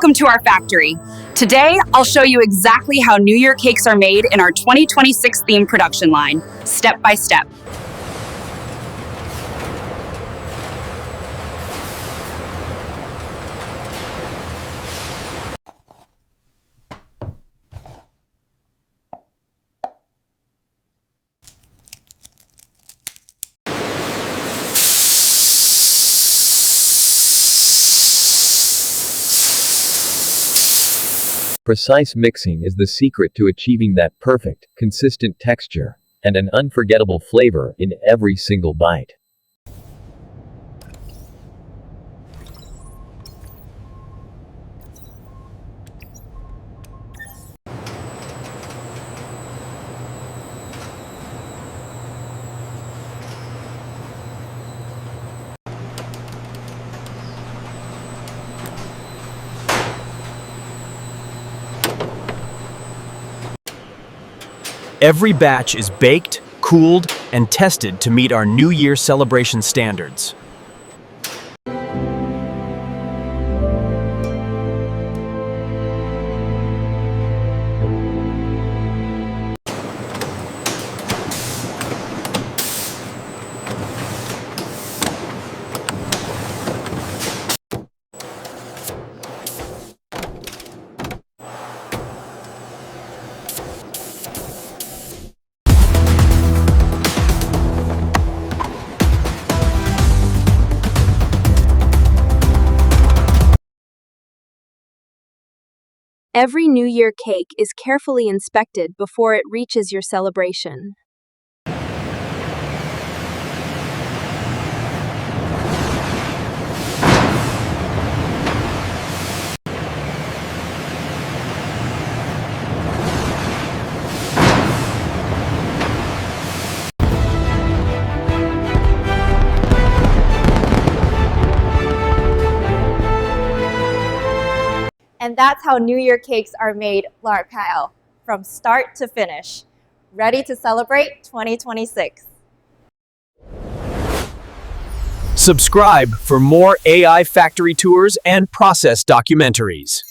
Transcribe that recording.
Welcome to our factory. Today, I'll show you exactly how New Year cakes are made in our 2026 theme production line, step by step. Precise mixing is the secret to achieving that perfect, consistent texture and an unforgettable flavor in every single bite. Every batch is baked, cooled, and tested to meet our New Year celebration standards. Every New Year cake is carefully inspected before it reaches your celebration. And that's how New Year cakes are made, Kyle, from start to finish. Ready to celebrate 2026. Subscribe for more AI factory tours and process documentaries.